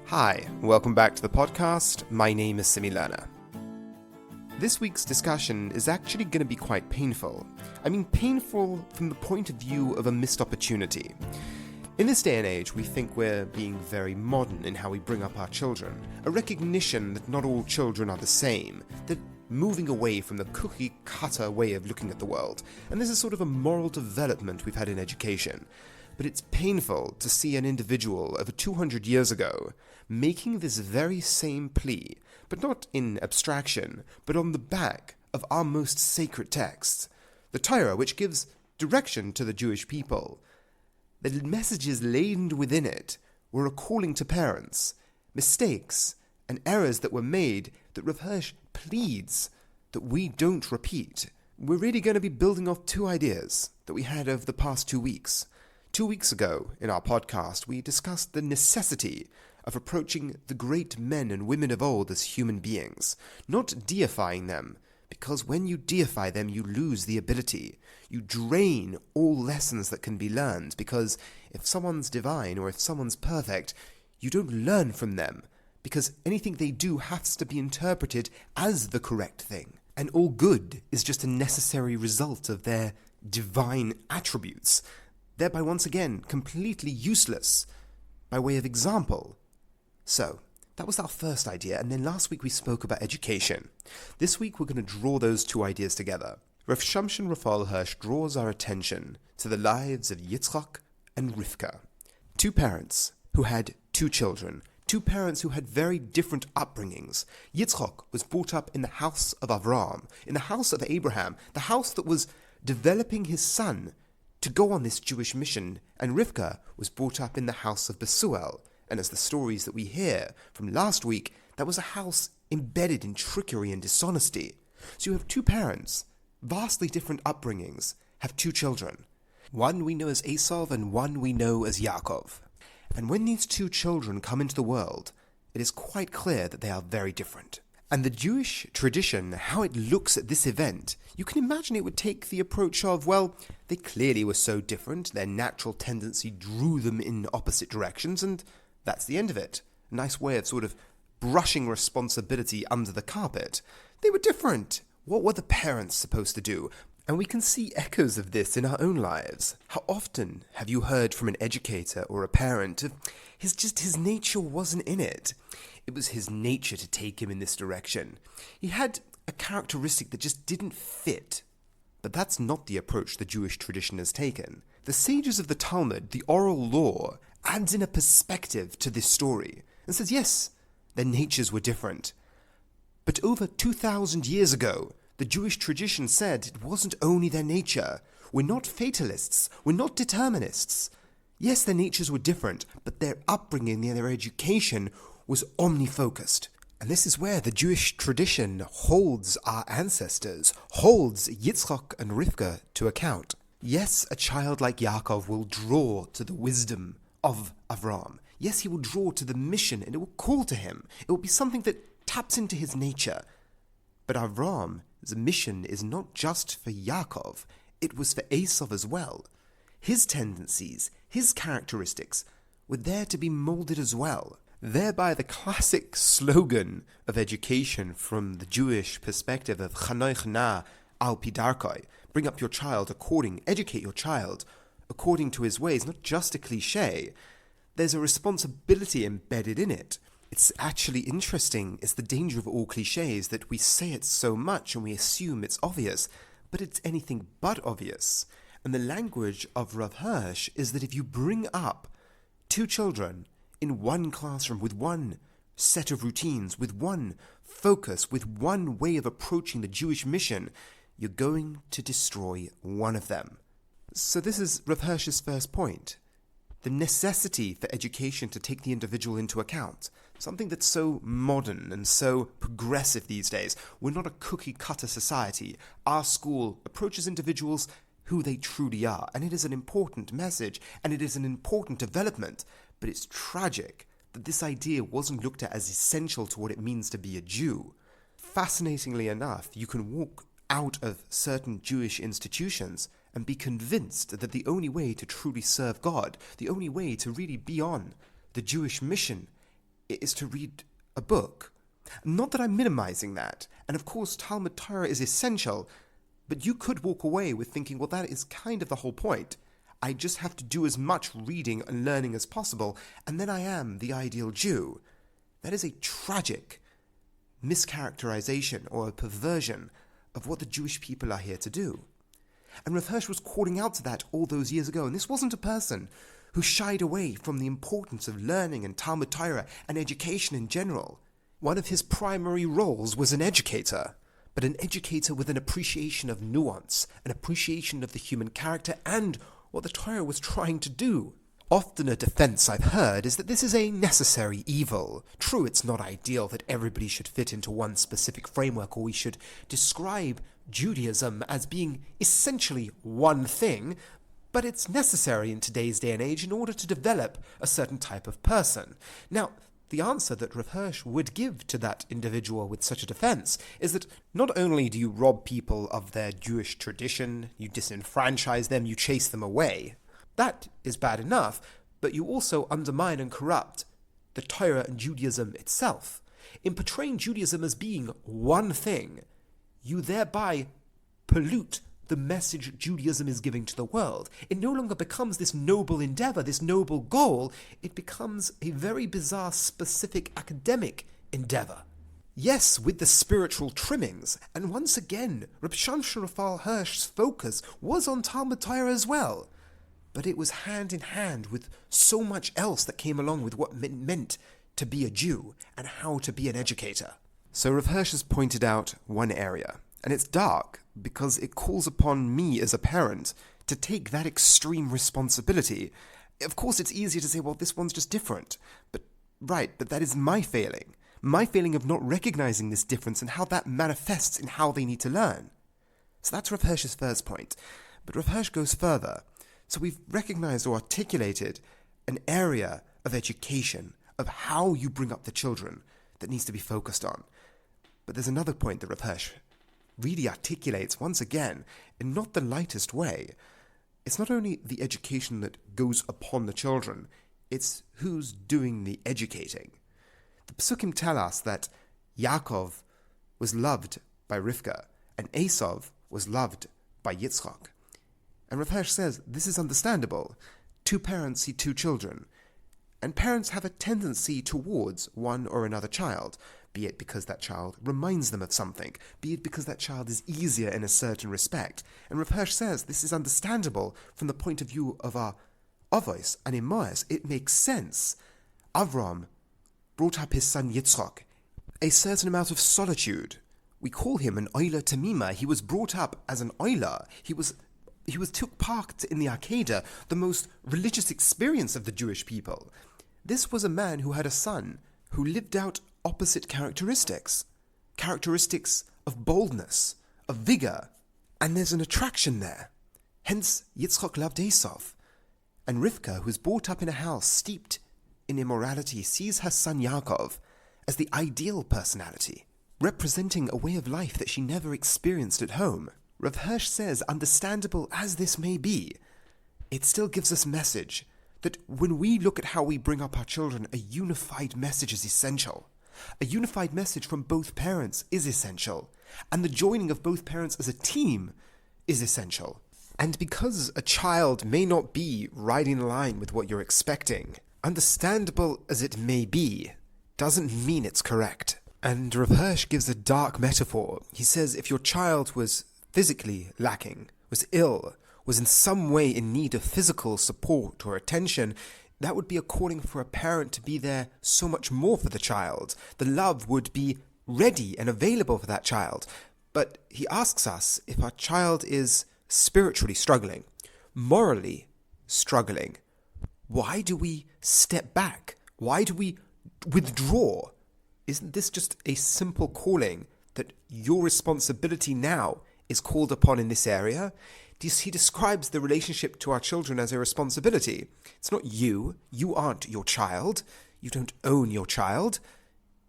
Hi, welcome back to the podcast. My name is Simi Lerner. This week's discussion is actually going to be quite painful. I mean, painful from the point of view of a missed opportunity. In this day and age, we think we're being very modern in how we bring up our children, a recognition that not all children are the same, that moving away from the cookie-cutter way of looking at the world, and this is sort of a moral development we've had in education. But it's painful to see an individual over 200 years ago making this very same plea, but not in abstraction, but on the back of our most sacred text, the Torah, which gives direction to the Jewish people. The messages laden within it were a calling to parents, mistakes and errors that were made that Rav Hirsch pleads that we don't repeat. We're really going to be building off two ideas that we had over the past 2 weeks. 2 weeks ago, in our podcast, we discussed the necessity of approaching the great men and women of old as human beings, not deifying them, because when you deify them, you lose the ability. You drain all lessons that can be learned, because if someone's divine or if someone's perfect, you don't learn from them, because anything they do has to be interpreted as the correct thing. And all good is just a necessary result of their divine attributes, thereby once again completely useless by way of example. So, that was our first idea, and then last week we spoke about education. This week we're going to draw those two ideas together. Rav Shamshon Raphael Hirsch draws our attention to the lives of Yitzchak and Rivka, two parents who had two children, two parents who had very different upbringings. Yitzchak was brought up in the house of Avraham, in the house of Abraham, the house that was developing his son to go on this Jewish mission, and Rivka was brought up in the house of Besuel. And as the stories that we hear from last week, that was a house embedded in trickery and dishonesty. So you have two parents, vastly different upbringings, have two children. One we know as Esav and one we know as Yaakov. And when these two children come into the world, it is quite clear that they are very different. And the Jewish tradition, how it looks at this event, you can imagine it would take the approach of, well, they clearly were so different, their natural tendency drew them in opposite directions, and that's the end of it. A nice way of sort of brushing responsibility under the carpet. They were different. What were the parents supposed to do? And we can see echoes of this in our own lives. How often have you heard from an educator or a parent of his nature wasn't in it? It was his nature to take him in this direction. He had a characteristic that just didn't fit. But that's not the approach the Jewish tradition has taken. The sages of the Talmud, the oral law, adds in a perspective to this story and says, yes, their natures were different. But over 2,000 years ago, the Jewish tradition said it wasn't only their nature. We're not fatalists. We're not determinists. Yes, their natures were different, but their upbringing and their education was omnifocused. And this is where the Jewish tradition holds our ancestors, holds Yitzchak and Rivka to account. Yes, a child like Yaakov will draw to the wisdom of Avraham. Yes, he will draw to the mission and it will call to him. It will be something that taps into his nature. But Avraham's mission is not just for Yaakov, it was for Esav as well. His tendencies, his characteristics were there to be molded as well. Thereby the classic slogan of education from the Jewish perspective of Chanoich na al pi darkoi, bring up your child educate your child according to his ways, not just a cliche. There's a responsibility embedded in it. It's actually interesting, it's the danger of all cliches that we say it so much and we assume it's obvious, but it's anything but obvious. And the language of Rav Hirsch is that if you bring up two children in one classroom with one set of routines, with one focus, with one way of approaching the Jewish mission, you're going to destroy one of them. So this is Rav Hirsch's first point. The necessity for education to take the individual into account. Something that's so modern and so progressive these days. We're not a cookie-cutter society. Our school approaches individuals who they truly are. And it is an important message, and it is an important development. But it's tragic that this idea wasn't looked at as essential to what it means to be a Jew. Fascinatingly enough, you can walk out of certain Jewish institutions and be convinced that the only way to truly serve God, the only way to really be on the Jewish mission, is to read a book. Not that I'm minimizing that, and of course Talmud Torah is essential, but you could walk away with thinking, well, that is kind of the whole point. I just have to do as much reading and learning as possible, and then I am the ideal Jew. That is a tragic mischaracterization or a perversion of what the Jewish people are here to do. And Rav Hirsch was calling out to that all those years ago, and this wasn't a person who shied away from the importance of learning and Talmud Torah and education in general. One of his primary roles was an educator, but an educator with an appreciation of nuance, an appreciation of the human character and what the Torah was trying to do. Often a defense I've heard is that this is a necessary evil. True, it's not ideal that everybody should fit into one specific framework, or we should describe Judaism as being essentially one thing, but it's necessary in today's day and age in order to develop a certain type of person. Now, the answer that Rav Hirsch would give to that individual with such a defense is that not only do you rob people of their Jewish tradition, you disenfranchise them, you chase them away. That is bad enough, but you also undermine and corrupt the Torah and Judaism itself. In portraying Judaism as being one thing, you thereby pollute the message Judaism is giving to the world. It no longer becomes this noble endeavor, this noble goal. It becomes a very bizarre, specific academic endeavor. Yes, with the spiritual trimmings, and once again, Reb Shamshon Raphael Hirsch's focus was on Talmud Torah as well. But it was hand in hand with so much else that came along with what it meant to be a Jew and how to be an educator. So Rav Hirsch has pointed out one area, and it's dark because it calls upon me as a parent to take that extreme responsibility. Of course, it's easier to say, well, this one's just different. But that is my failing. My failing of not recognizing this difference and how that manifests in how they need to learn. So that's Rav Hirsch's first point. But Rav Hirsch goes further. So we've recognized or articulated an area of education, of how you bring up the children, that needs to be focused on. But there's another point that Rav Hirsch really articulates once again in not the lightest way. It's not only the education that goes upon the children, it's who's doing the educating. The Pesukim tell us that Yaakov was loved by Rivka and Esav was loved by Yitzchak. And Rav Hirsch says this is understandable. Two parents see two children, and parents have a tendency towards one or another child, be it because that child reminds them of something, be it because that child is easier in a certain respect. And Rav Hirsch says this is understandable from the point of view of our avos and imos. It makes sense. Avram brought up his son Yitzchak a certain amount of solitude. We call him an oila tamima. He was brought up as an oila. He was took part in the Akedah, the most religious experience of the Jewish people. This was a man who had a son who lived out opposite characteristics of boldness, of vigor, and there's an attraction there. Hence, Yitzchak loved Esav, and Rivka, who was brought up in a house steeped in immorality, sees her son Yaakov as the ideal personality, representing a way of life that she never experienced at home. Rav Hirsch says, understandable as this may be, it still gives us message that when we look at how we bring up our children, a unified message is essential. A unified message from both parents is essential, and the joining of both parents as a team is essential. And because a child may not be right in line with what you're expecting, understandable as it may be, doesn't mean it's correct. And Rav Hirsch gives a dark metaphor. He says if your child was physically lacking, was ill, was in some way in need of physical support or attention, that would be a calling for a parent to be there so much more for the child. The love would be ready and available for that child. But he asks us if our child is spiritually struggling, morally struggling, why do we step back? Why do we withdraw? Isn't this just a simple calling that your responsibility now is called upon in this area? He describes the relationship to our children as a responsibility. It's not you. You aren't your child. You don't own your child.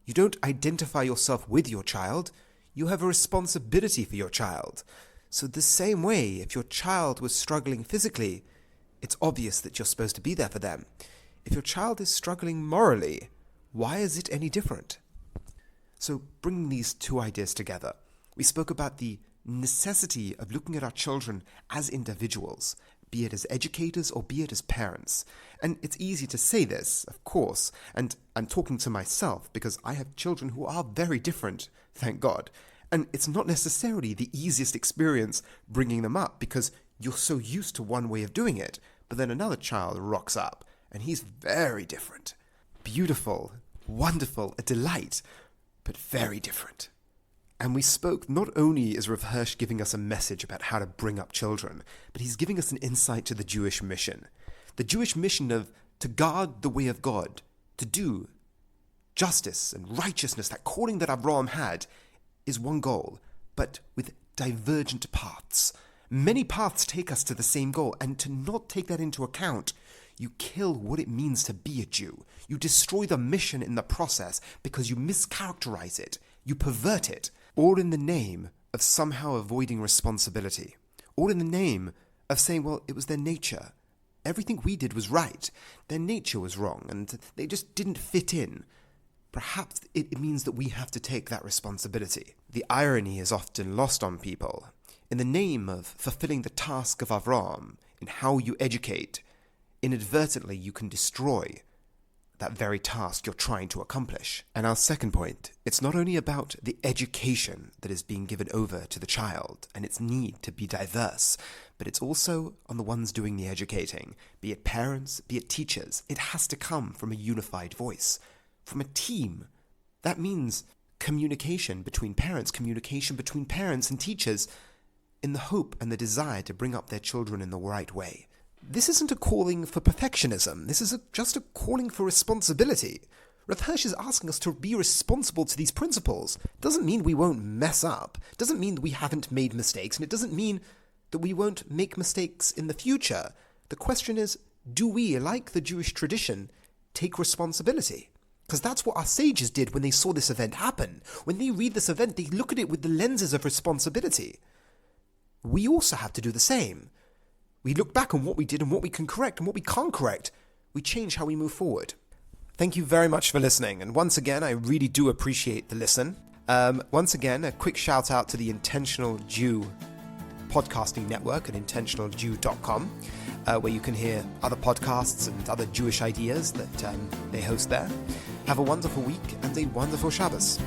You don't identify yourself with your child. You have a responsibility for your child. So the same way, if your child was struggling physically, it's obvious that you're supposed to be there for them. If your child is struggling morally, why is it any different? So bringing these two ideas together, we spoke about the necessity of looking at our children as individuals, be it as educators or be it as parents. And it's easy to say this, of course, and I'm talking to myself because I have children who are very different, thank God. And it's not necessarily the easiest experience bringing them up because you're so used to one way of doing it, but then another child rocks up and he's very different. Beautiful, wonderful, a delight, but very different. And we spoke, not only is Rav Hirsch giving us a message about how to bring up children, but he's giving us an insight to the Jewish mission. The Jewish mission of to guard the way of God, to do justice and righteousness, that calling that Avraham had, is one goal, but with divergent paths. Many paths take us to the same goal, and to not take that into account, you kill what it means to be a Jew. You destroy the mission in the process because you mischaracterize it, you pervert it, all in the name of somehow avoiding responsibility, all in the name of saying, well, it was their nature. Everything we did was right. Their nature was wrong, and they just didn't fit in. Perhaps it means that we have to take that responsibility. The irony is often lost on people. In the name of fulfilling the task of Avraham, in how you educate, inadvertently you can destroy that very task you're trying to accomplish. And our second point, it's not only about the education that is being given over to the child and its need to be diverse, but it's also on the ones doing the educating, be it parents, be it teachers. It has to come from a unified voice, from a team. That means communication between parents and teachers, in the hope and the desire to bring up their children in the right way. This isn't a calling for perfectionism. This is just a calling for responsibility. Rav Hirsch is asking us to be responsible to these principles. Doesn't mean we won't mess up. Doesn't mean that we haven't made mistakes. And it doesn't mean that we won't make mistakes in the future. The question is, do we, like the Jewish tradition, take responsibility? Because that's what our sages did when they saw this event happen. When they read this event, they look at it with the lenses of responsibility. We also have to do the same. We look back on what we did and what we can correct and what we can't correct. We change how we move forward. Thank you very much for listening. And once again, I really do appreciate the listen. Once again, a quick shout out to the Intentional Jew podcasting network at intentionaljew.com, where you can hear other podcasts and other Jewish ideas that they host there. Have a wonderful week and a wonderful Shabbos.